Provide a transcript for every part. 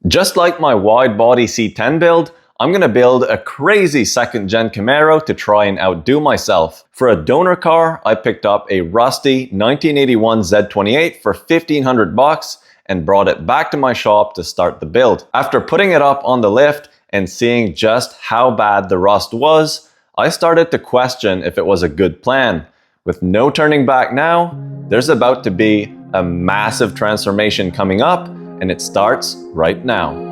Just like my wide-body C10 build, I'm gonna build a crazy second-gen Camaro to try and outdo myself. For a donor car, I picked up a rusty 1981 Z28 for 1,500 bucks and brought it back to my shop to start the build. After putting it up on the lift and seeing just how bad the rust was, I started to question if it was a good plan. With no turning back now, there's about to be a massive transformation coming up, and it starts right now.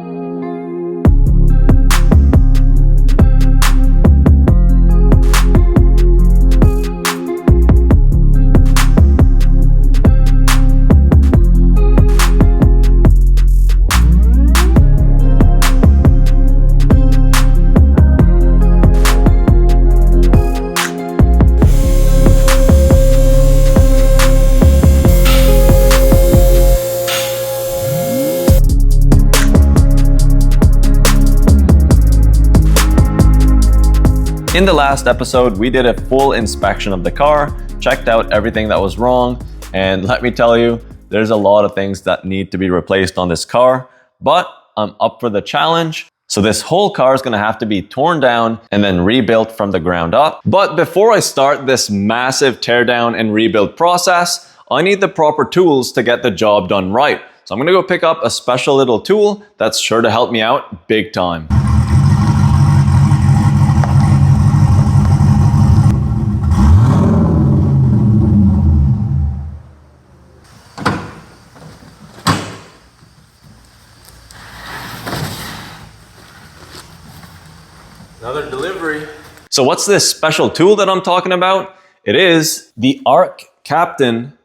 In the last episode, we did a full inspection of the car, checked out everything that was wrong, and let me tell you, there's a lot of things that need to be replaced on this car, but I'm up for the challenge. So this whole car is gonna have to be torn down and then rebuilt from the ground up. But before I start this massive teardown and rebuild process, I need the proper tools to get the job done right. So I'm gonna go pick up a special little tool that's sure to help me out big time. Another delivery. So what's this special tool that I'm talking about? It is the Arc Captain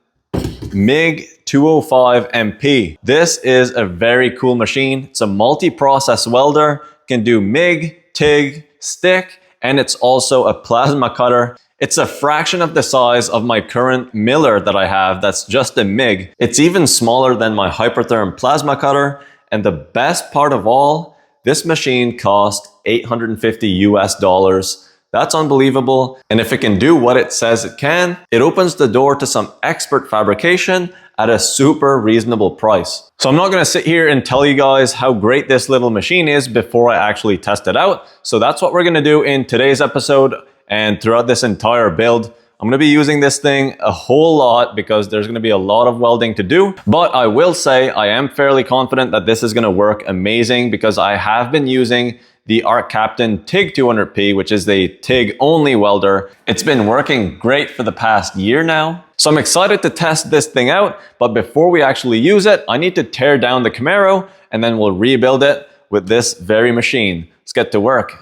MIG 205 MP. This is a very cool machine. It's a multi-process welder, can do MIG, TIG, stick, and it's also a plasma cutter. It's a fraction of the size of my current Miller that I have that's just a MIG. It's even smaller than my Hypertherm plasma cutter, and the best part of all, this machine cost $850 US. That's unbelievable. And if it can do what it says it can, it opens the door to some expert fabrication at a super reasonable price. So I'm not gonna sit here and tell you guys how great this little machine is before I actually test it out. So that's what we're gonna do in today's episode and throughout this entire build. I'm gonna be using this thing a whole lot because there's gonna be a lot of welding to do. But I will say I am fairly confident that this is gonna work amazing because I have been using the Arc Captain TIG 200P, which is the TIG only welder. It's been working great for the past year now. So I'm excited to test this thing out, but before we actually use it, I need to tear down the Camaro and then we'll rebuild it with this very machine. Let's get to work.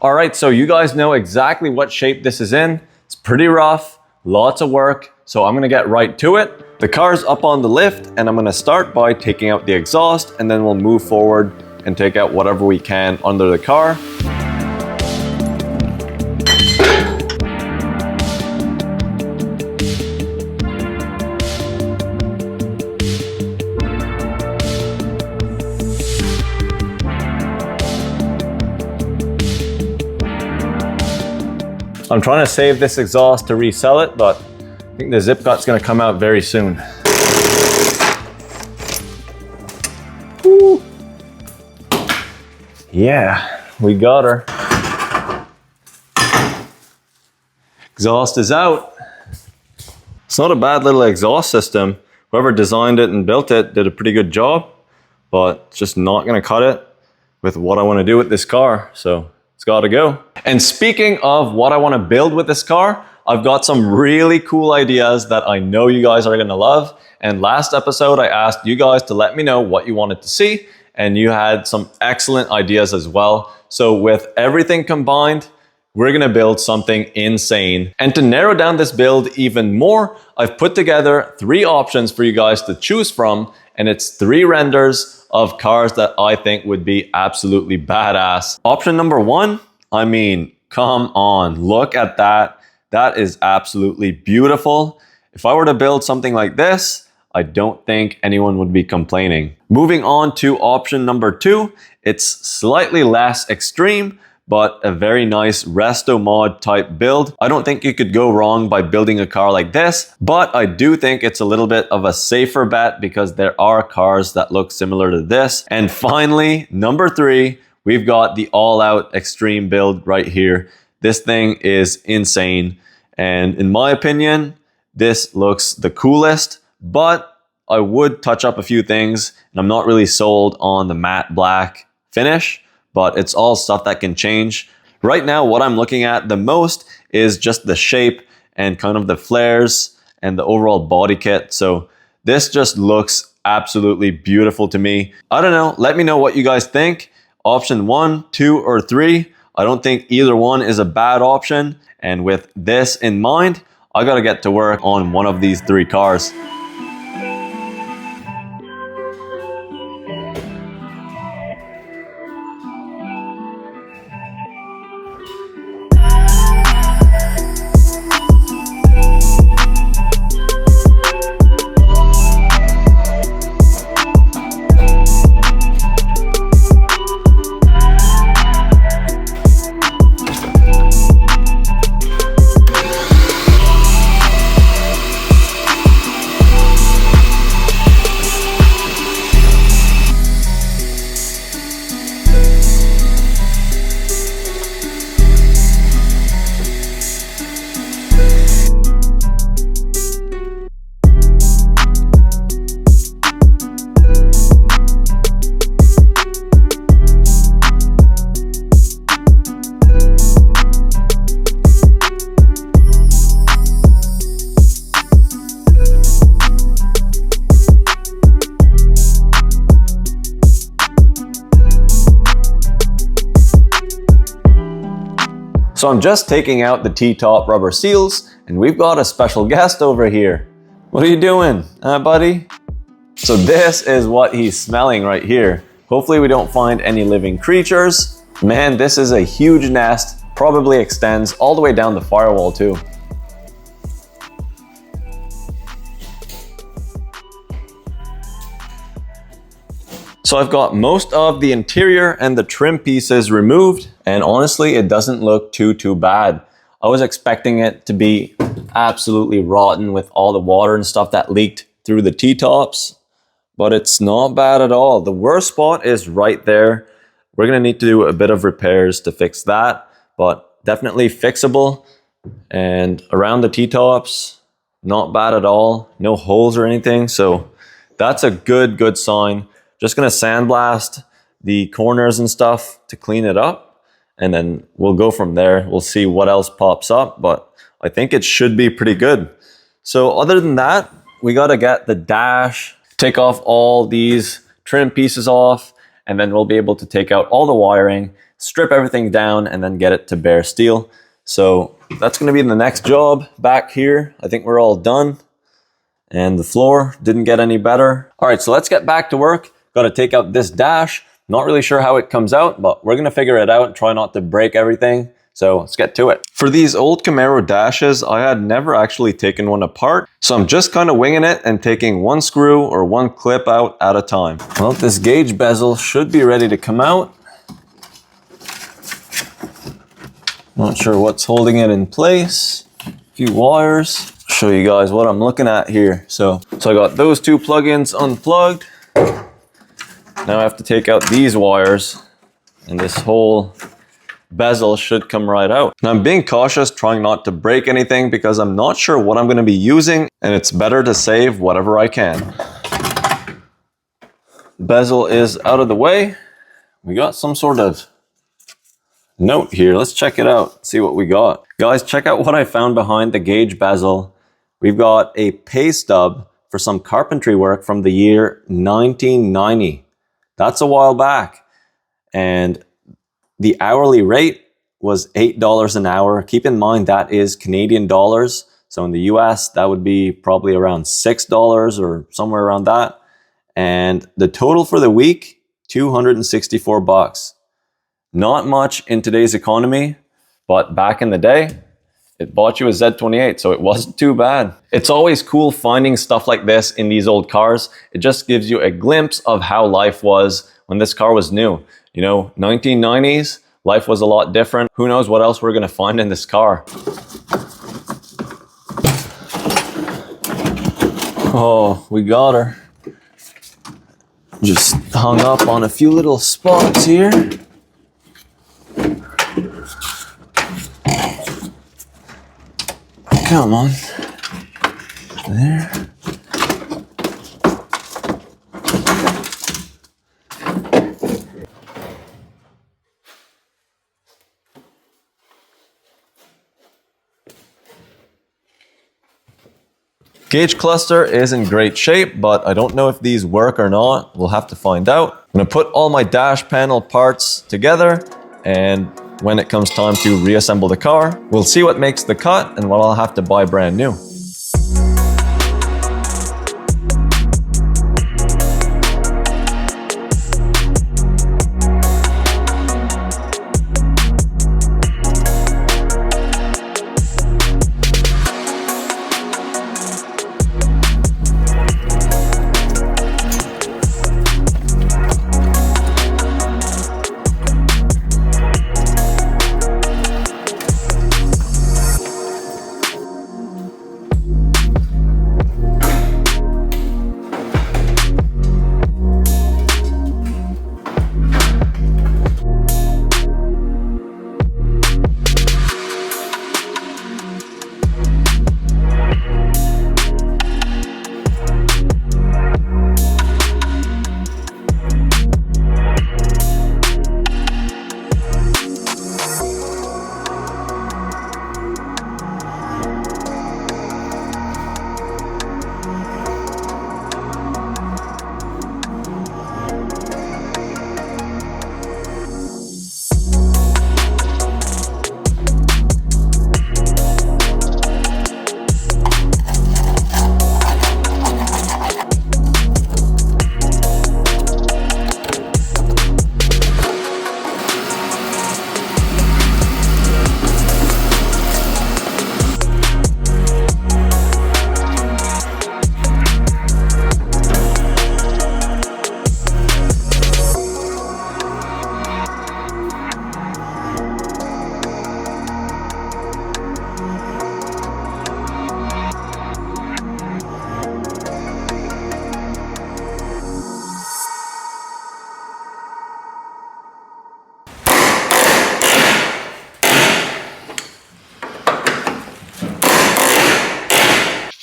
All right, so you guys know exactly what shape this is in. It's pretty rough, lots of work, so I'm gonna get right to it. The car's up on the lift and I'm gonna start by taking out the exhaust and then we'll move forward and take out whatever we can under the car. I'm trying to save this exhaust to resell it, but I think the zip gut's gonna come out very soon. Woo. Yeah, we got her. Exhaust is out. It's not a bad little exhaust system. Whoever designed it and built it did a pretty good job, but it's just not gonna cut it with what I wanna do with this car, so it's gotta go. And speaking of what I wanna build with this car, I've got some really cool ideas that I know you guys are gonna love. And last episode, I asked you guys to let me know what you wanted to see, and you had some excellent ideas as well. So with everything combined, we're gonna build something insane. And to narrow down this build even more, I've put together 3 options for you guys to choose from, and it's 3 renders of cars that I think would be absolutely badass. Option number 1, I mean, come on, look at that. That is absolutely beautiful. If I were to build something like this, I don't think anyone would be complaining. Moving on to option number 2, it's slightly less extreme, but a very nice resto mod type build. I don't think you could go wrong by building a car like this, but I do think it's a little bit of a safer bet because there are cars that look similar to this. And finally, number 3, we've got the all-out extreme build right here. This thing is insane. And in my opinion, this looks the coolest, but I would touch up a few things, and I'm not really sold on the matte black finish, but it's all stuff that can change. Right now, what I'm looking at the most is just the shape and kind of the flares and the overall body kit. So this just looks absolutely beautiful to me. I don't know, let me know what you guys think. Option 1, 2, or 3. I don't think either one is a bad option. And with this in mind, I gotta get to work on one of these 3 cars. So I'm just taking out the T-top rubber seals, and we've got a special guest over here. What are you doing, buddy? So this is what he's smelling right here. Hopefully we don't find any living creatures. Man, this is a huge nest, probably extends all the way down the firewall too. So I've got most of the interior and the trim pieces removed, and honestly, it doesn't look too bad. I was expecting it to be absolutely rotten with all the water and stuff that leaked through the T-tops, but it's not bad at all. The worst spot is right there. We're gonna need to do a bit of repairs to fix that, but definitely fixable. And around the T-tops, not bad at all. No holes or anything, so that's a good sign. Just gonna sandblast the corners and stuff to clean it up, and then we'll go from there. We'll see what else pops up, but I think it should be pretty good. So other than that, we gotta get the dash, take off all these trim pieces off, and then we'll be able to take out all the wiring, strip everything down, and then get it to bare steel. So that's gonna be the next job back here. I think we're all done. And the floor didn't get any better. All right, so let's get back to work. Got to take out this dash. Not really sure how it comes out, but we're gonna figure it out and try not to break everything. So let's get to it. For these old Camaro dashes, I had never actually taken one apart. So I'm just kind of winging it and taking one screw or one clip out at a time. Well, this gauge bezel should be ready to come out. Not sure what's holding it in place. A few wires. Show you guys what I'm looking at here. So I got those 2 plugins unplugged. Now I have to take out these wires, and this whole bezel should come right out. Now I'm being cautious, trying not to break anything because I'm not sure what I'm going to be using, and it's better to save whatever I can. Bezel is out of the way. We got some sort of note here. Let's check it out, see what we got. Guys, check out what I found behind the gauge bezel. We've got a pay stub for some carpentry work from the year 1990. That's a while back. And the hourly rate was $8 an hour. Keep in mind that is Canadian dollars. So in the US, that would be probably around $6 or somewhere around that. And the total for the week, 264 bucks. Not much in today's economy, but back in the day, it bought you a Z28, so it wasn't too bad. It's always cool finding stuff like this in these old cars. It just gives you a glimpse of how life was when this car was new. You know, 1990s life was a lot different. Who knows what else we're gonna find in this car. Oh, we got her. Just hung up on a few little spots here. Come on. There. Gauge cluster is in great shape, but I don't know if these work or not. We'll have to find out. I'm gonna put all my dash panel parts together, and when it comes time to reassemble the car, we'll see what makes the cut and what I'll have to buy brand new.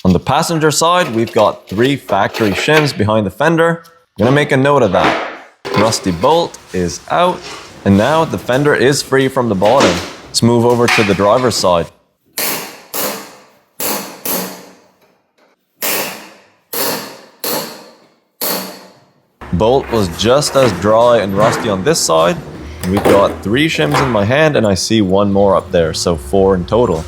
On the passenger side, we've got 3 factory shims behind the fender. I'm gonna make a note of that. Rusty bolt is out, and now the fender is free from the bottom. Let's move over to the driver's side. Bolt was just as dry and rusty on this side. We've got 3 shims in my hand, and I see 1 more up there, so 4 in total.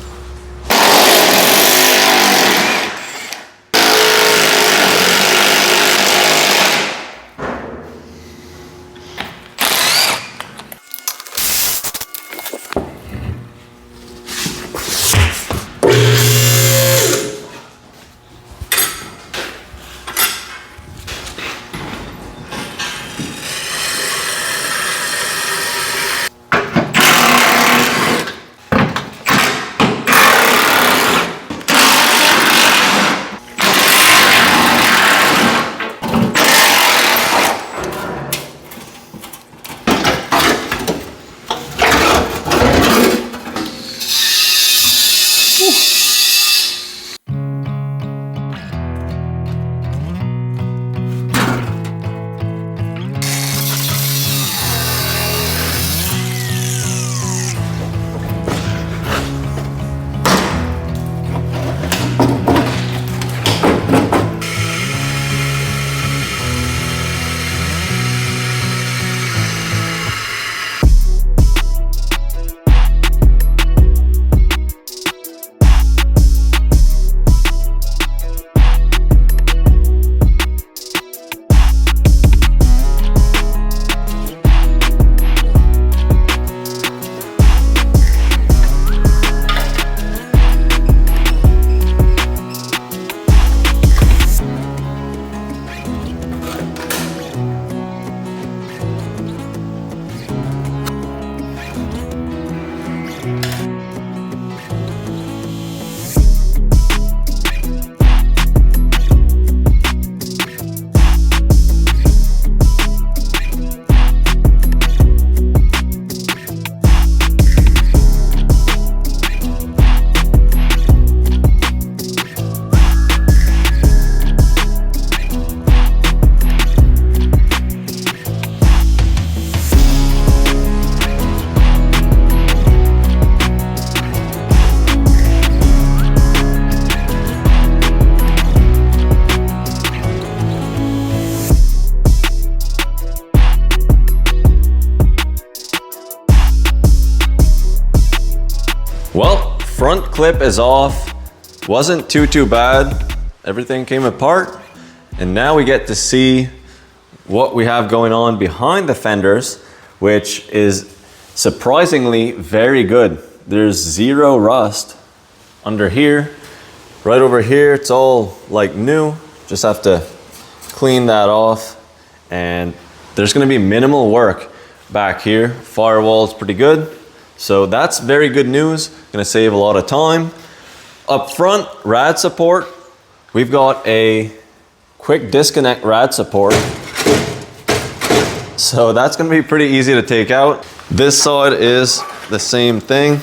front clip is off. Wasn't too bad. Everything came apart. And now we get to see what we have going on behind the fenders, which is surprisingly very good. There's zero rust under here. Right over here, it's all like new. Just have to clean that off. And there's gonna be minimal work back here. Firewall's pretty good. So that's very good news. Gonna save a lot of time. Up front, rad support. We've got a quick disconnect rad support. So that's gonna be pretty easy to take out. This side is the same thing.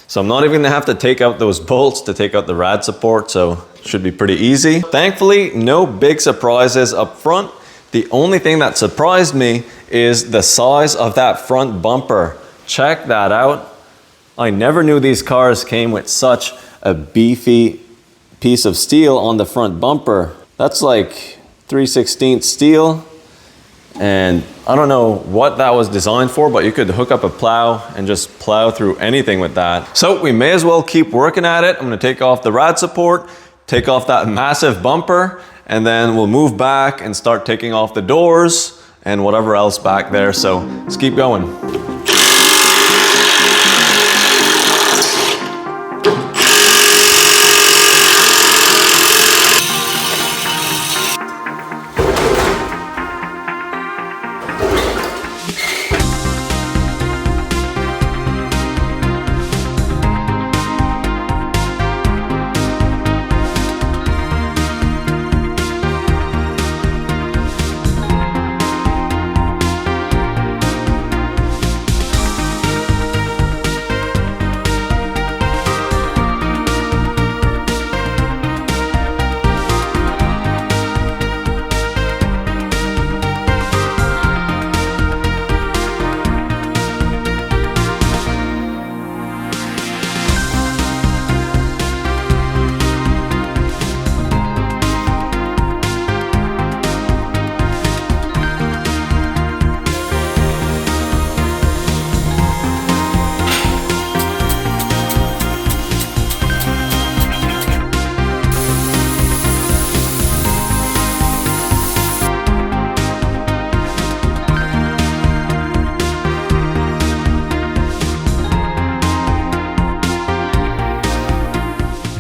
So I'm not even gonna have to take out those bolts to take out the rad support, so it should be pretty easy. Thankfully, no big surprises up front. The only thing that surprised me is the size of that front bumper. Check that out. I never knew these cars came with such a beefy piece of steel on the front bumper. That's like 3/16 steel. And I don't know what that was designed for, but you could hook up a plow and just plow through anything with that. So we may as well keep working at it. I'm gonna take off the rad support, take off that massive bumper, and then we'll move back and start taking off the doors and whatever else back there. So let's keep going.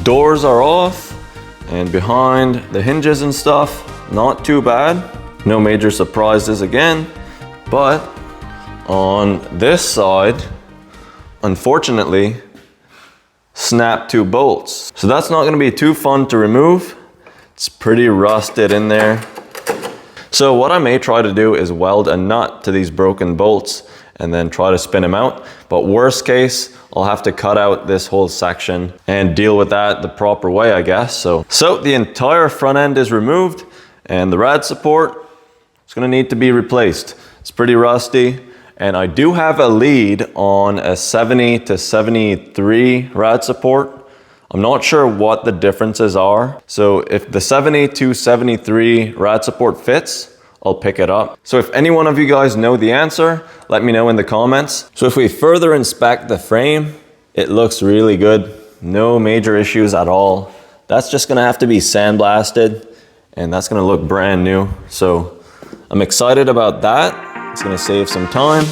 Doors are off, and behind the hinges and stuff, not too bad. No major surprises again, but on this side, unfortunately, snapped two bolts. So that's not gonna be too fun to remove. It's pretty rusted in there. So what I may try to do is weld a nut to these broken bolts and then try to spin them out. But worst case, I'll have to cut out this whole section and deal with that the proper way, I guess. So the entire front end is removed, and the rad support is gonna need to be replaced. It's pretty rusty, and I do have a lead on a 70 to 73 rad support. I'm not sure what the differences are. So if the 70 to 73 rad support fits, I'll pick it up. So if any one of you guys know the answer, let me know in the comments. So if we further inspect the frame, it looks really good. No major issues at all. That's just gonna have to be sandblasted, and that's gonna look brand new. So I'm excited about that. It's gonna save some time.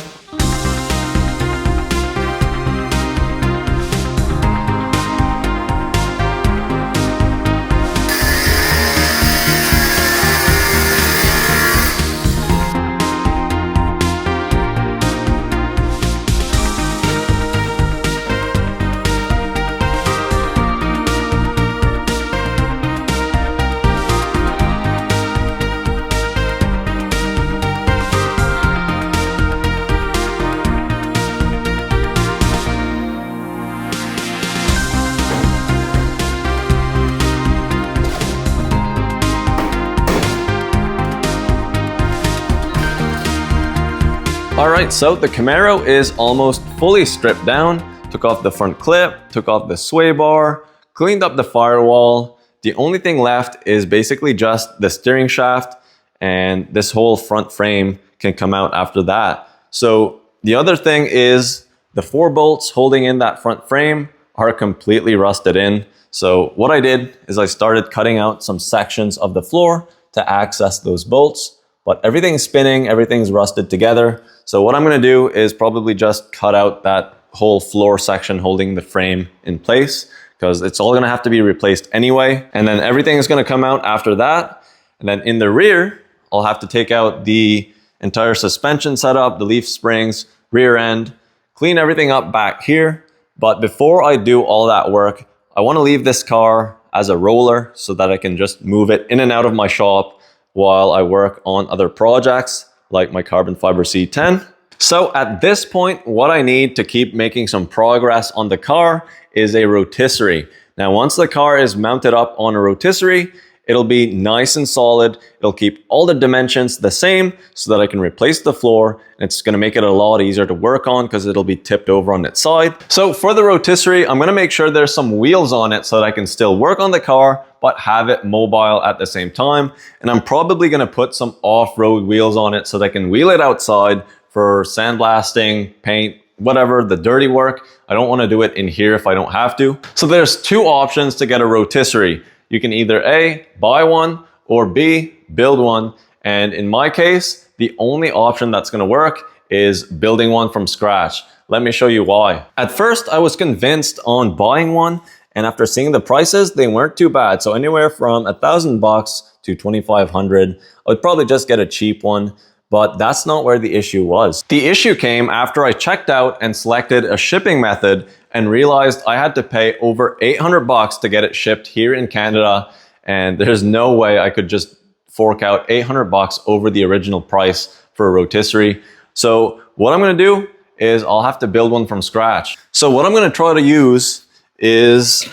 All right, so the Camaro is almost fully stripped down. Took off the front clip, took off the sway bar, cleaned up the firewall. The only thing left is basically just the steering shaft, and this whole front frame can come out after that. So the other thing is the 4 bolts holding in that front frame are completely rusted in. So what I did is I started cutting out some sections of the floor to access those bolts, but everything's spinning, everything's rusted together. So what I'm gonna do is probably just cut out that whole floor section holding the frame in place, because it's all gonna have to be replaced anyway. And then everything is gonna come out after that. And then in the rear, I'll have to take out the entire suspension setup, the leaf springs, rear end, clean everything up back here. But before I do all that work, I want to leave this car as a roller so that I can just move it in and out of my shop while I work on other projects like my carbon fiber C10. So at this point, what I need to keep making some progress on the car is a rotisserie. Now, once the car is mounted up on a rotisserie, it'll be nice and solid. It'll keep all the dimensions the same so that I can replace the floor. And it's gonna make it a lot easier to work on because it'll be tipped over on its side. So for the rotisserie, I'm gonna make sure there's some wheels on it so that I can still work on the car, but have it mobile at the same time. And I'm probably gonna put some off-road wheels on it so that I can wheel it outside for sandblasting, paint, whatever, the dirty work. I don't wanna do it in here if I don't have to. So there's two options to get a rotisserie. You can either A, buy one, or B, build one. And in my case, the only option that's gonna work is building one from scratch. Let me show you why. At first, I was convinced on buying one, and after seeing the prices, they weren't too bad. So anywhere from $1,000 to $2,500, I would probably just get a cheap one. But that's not where the issue was. The issue came after I checked out and selected a shipping method and realized I had to pay over $800 to get it shipped here in Canada. And there's no way I could just fork out $800 over the original price for a rotisserie. So what I'm gonna do is I'll have to build one from scratch. So what I'm gonna try to use is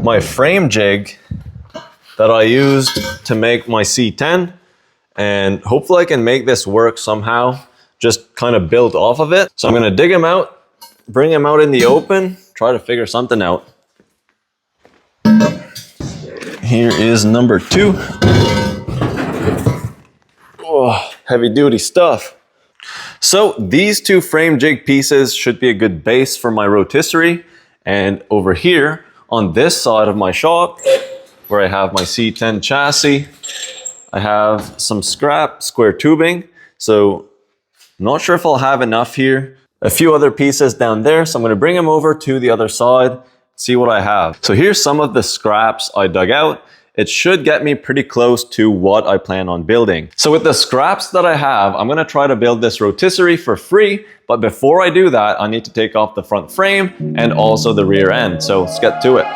my frame jig that I used to make my C10. And hopefully I can make this work somehow, just kind of build off of it. So I'm gonna dig him out, bring him out in the open, try to figure something out. Here is number 2. Oh, heavy duty stuff. So these 2 frame jig pieces should be a good base for my rotisserie. And over here on this side of my shop, where I have my C10 chassis, I have some scrap square tubing, so I'm not sure if I'll have enough here. A few other pieces down there, so I'm gonna bring them over to the other side, see what I have. So here's some of the scraps I dug out. It should get me pretty close to what I plan on building. So with the scraps that I have, I'm gonna try to build this rotisserie for free, but before I do that, I need to take off the front frame and also the rear end. So let's get to it.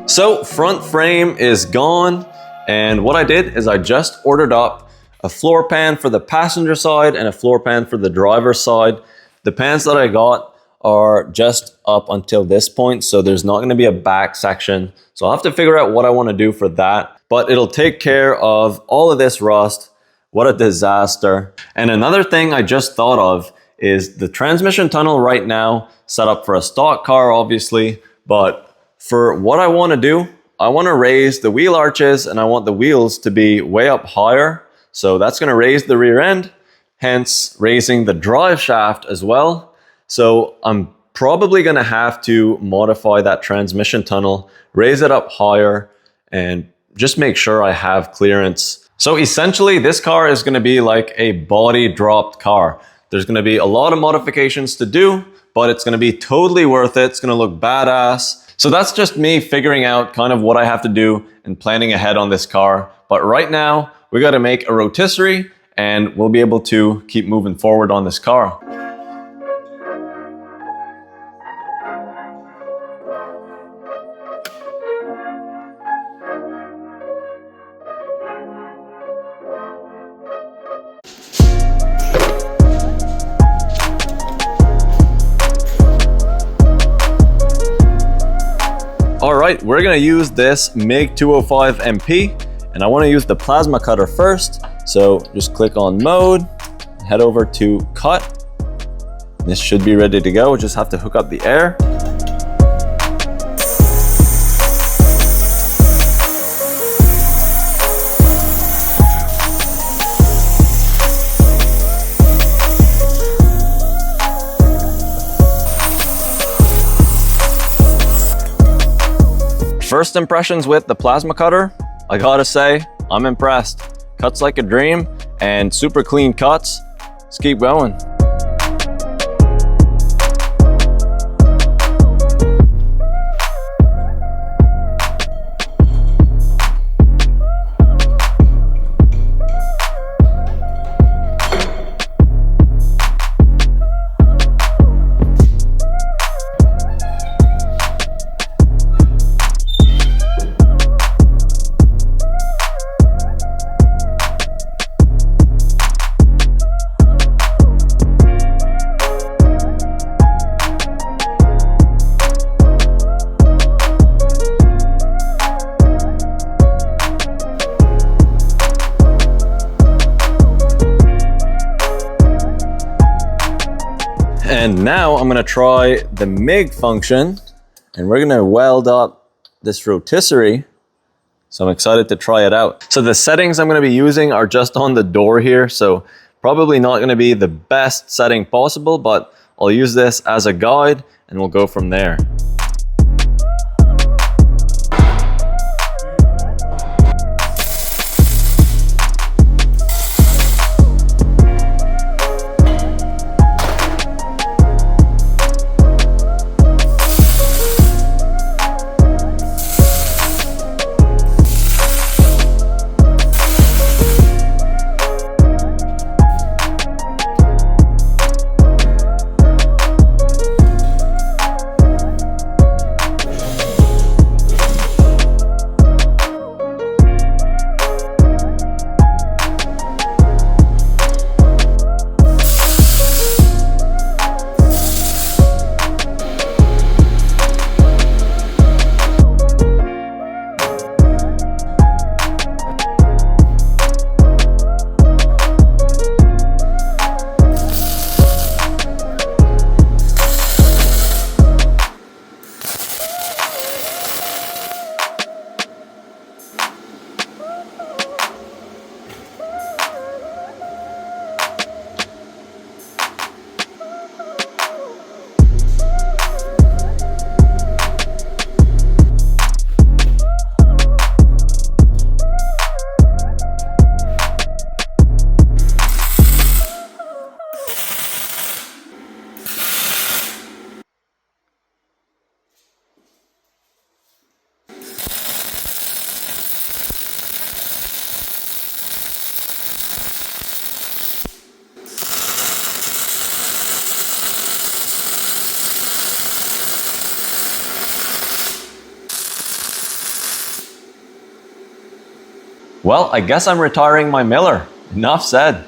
So front frame is gone, and what I did is I just ordered up a floor pan for the passenger side and a floor pan for the driver's side. The pans that I got are just up until this point, so there's not going to be a back section. So I'll have to figure out what I want to do for that, but it'll take care of all of this rust. What a disaster. And another thing I just thought of is the transmission tunnel right now set up for a stock car, obviously, but for what I want to do, I want to raise the wheel arches and I want the wheels to be way up higher. So that's going to raise the rear end, hence raising the drive shaft as well. So I'm probably going to have to modify that transmission tunnel, raise it up higher, and just make sure I have clearance. So essentially this car is going to be like a body dropped car. There's going to be a lot of modifications to do, but it's going to be totally worth it. It's going to look badass. So that's just me figuring out kind of what I have to do and planning ahead on this car. But right now, we got to make a rotisserie and we'll be able to keep moving forward on this car. All right, we're gonna use this MIG 205 MP, and I wanna use the plasma cutter first. So just click on mode, head over to cut. This should be ready to go. Just have to hook up the air. First impressions with the plasma cutter, I gotta say, I'm impressed. Cuts like a dream and super clean cuts. Let's keep going. And now I'm gonna try the MIG function, and we're gonna weld up this rotisserie. So I'm excited to try it out. So the settings I'm gonna be using are just on the door here. So probably not gonna be the best setting possible, but I'll use this as a guide and we'll go from there. Well, I guess I'm retiring my miller. Enough said.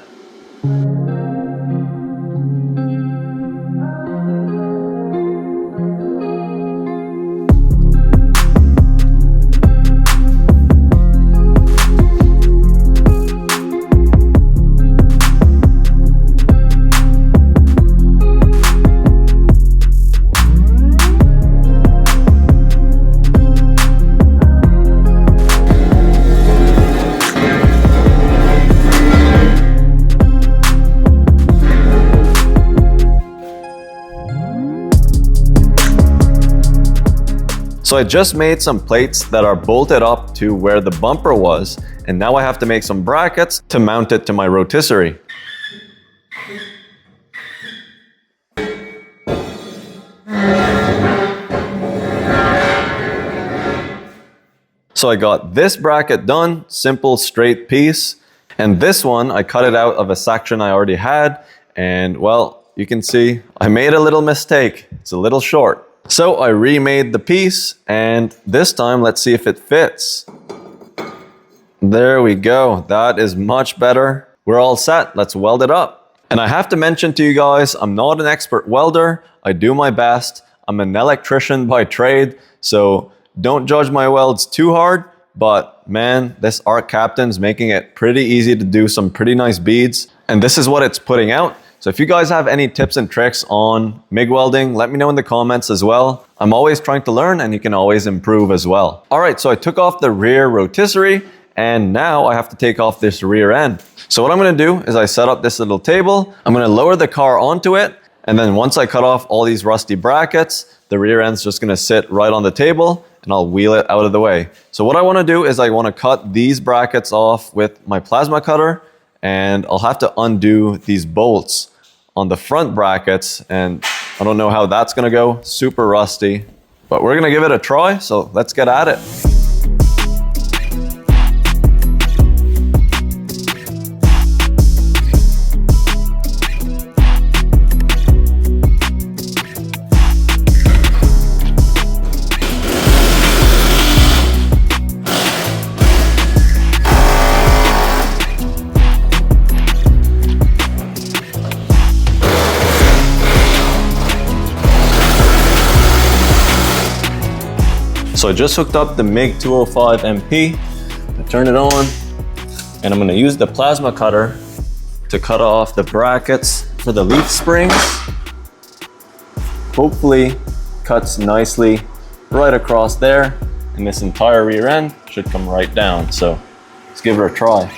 So I just made some plates that are bolted up to where the bumper was, and now I have to make some brackets to mount it to my rotisserie. So I got this bracket done, simple straight piece, and this one I cut it out of a section I already had, and well, you can see I made a little mistake. It's a little short. So I remade the piece, and this time let's see if it fits. There we go. That is much better. We're all set. Let's weld it up. And I have to mention to you guys, I'm not an expert welder. I do my best. I'm an electrician by trade, so don't judge my welds too hard, but man, this Arc Captain's making it pretty easy to do some pretty nice beads. And this is what it's putting out. So if you guys have any tips and tricks on MIG welding, let me know in the comments as well. I'm always trying to learn and you can always improve as well. All right, so I took off the rear rotisserie and now I have to take off this rear end. So what I'm gonna do is I set up this little table. I'm gonna lower the car onto it. And then once I cut off all these rusty brackets, the rear end's just gonna sit right on the table and I'll wheel it out of the way. So what I wanna do is I wanna cut these brackets off with my plasma cutter, and I'll have to undo these bolts on the front brackets, and I don't know how that's gonna go, super rusty, but we're gonna give it a try, so let's get at it. So I just hooked up the MIG 205 MP. I turn it on and I'm gonna use the plasma cutter to cut off the brackets for the leaf springs. Hopefully cuts nicely right across there, and this entire rear end should come right down. So let's give it a try.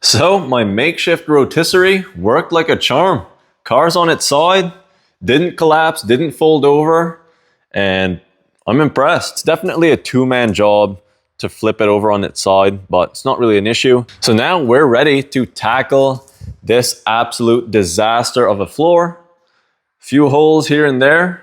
So my makeshift rotisserie worked like a charm. Car's on its side, didn't collapse, didn't fold over, and I'm impressed. It's definitely a two-man job to flip it over on its side, but it's not really an issue. So now we're ready to tackle this absolute disaster of a floor. Few holes here and there,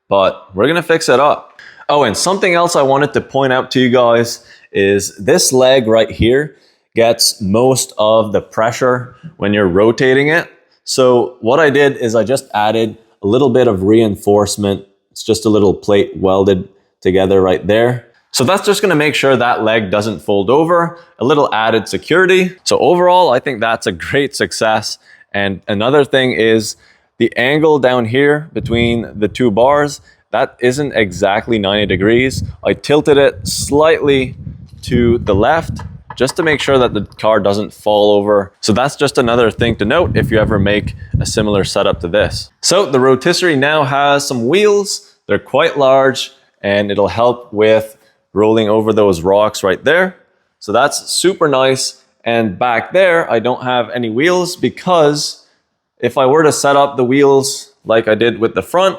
but we're gonna fix it up. Oh, and something else I wanted to point out to you guys is this leg right here gets most of the pressure when you're rotating it. So what I did is I just added a little bit of reinforcement. It's just a little plate welded together right there. So that's just gonna make sure that leg doesn't fold over, a little added security. So overall, I think that's a great success. And another thing is the angle down here between the two bars, that isn't exactly 90 degrees. I tilted it slightly to the left just to make sure that the car doesn't fall over. So that's just another thing to note if you ever make a similar setup to this. So the rotisserie now has some wheels. They're quite large and it'll help with rolling over those rocks right there. So that's super nice. And back there, I don't have any wheels because if I were to set up the wheels like I did with the front,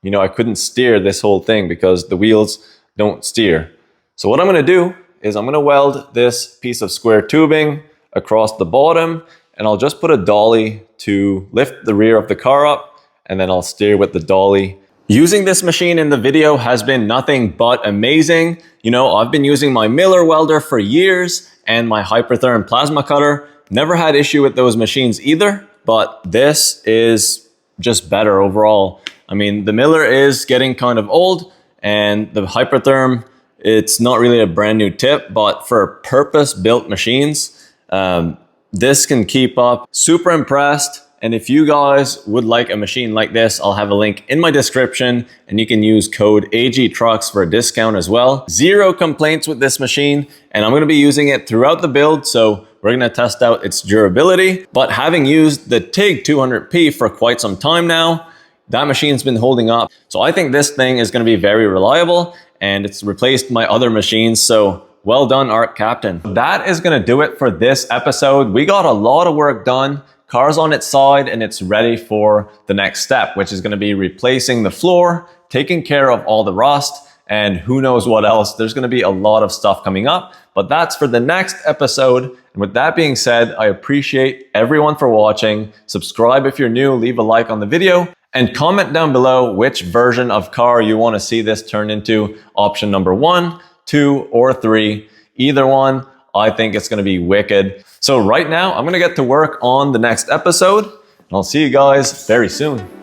you know, I couldn't steer this whole thing because the wheels don't steer. So what I'm gonna do is I'm gonna weld this piece of square tubing across the bottom, and I'll just put a dolly to lift the rear of the car up, and then I'll steer with the dolly. Using this machine in the video has been nothing but amazing. You know, I've been using my Miller welder for years and my Hypertherm plasma cutter. Never had issue with those machines either, but this is just better overall. I mean, the Miller is getting kind of old, and the Hypertherm, it's not really a brand new tip, but for purpose-built machines, this can keep up. Super impressed. And if you guys would like a machine like this, I'll have a link in my description, and you can use code agtrucks for a discount as well. Zero complaints with this machine, and I'm gonna be using it throughout the build, so we're gonna test out its durability. But having used the TIG 200P for quite some time now, that machine's been holding up. So I think this thing is gonna be very reliable, and it's replaced my other machines, so well done, Arc Captain. That is gonna do it for this episode. We got a lot of work done. Car's on its side and it's ready for the next step, which is going to be replacing the floor, taking care of all the rust, and who knows what else. There's going to be a lot of stuff coming up, but that's for the next episode. And with that being said, I appreciate everyone for watching. Subscribe if you're new, leave a like on the video, and comment down below which version of car you want to see this turn into. Option number 1, 2, or 3. Either one, I think it's going to be wicked. So right now, I'm going to get to work on the next episode, and I'll see you guys very soon.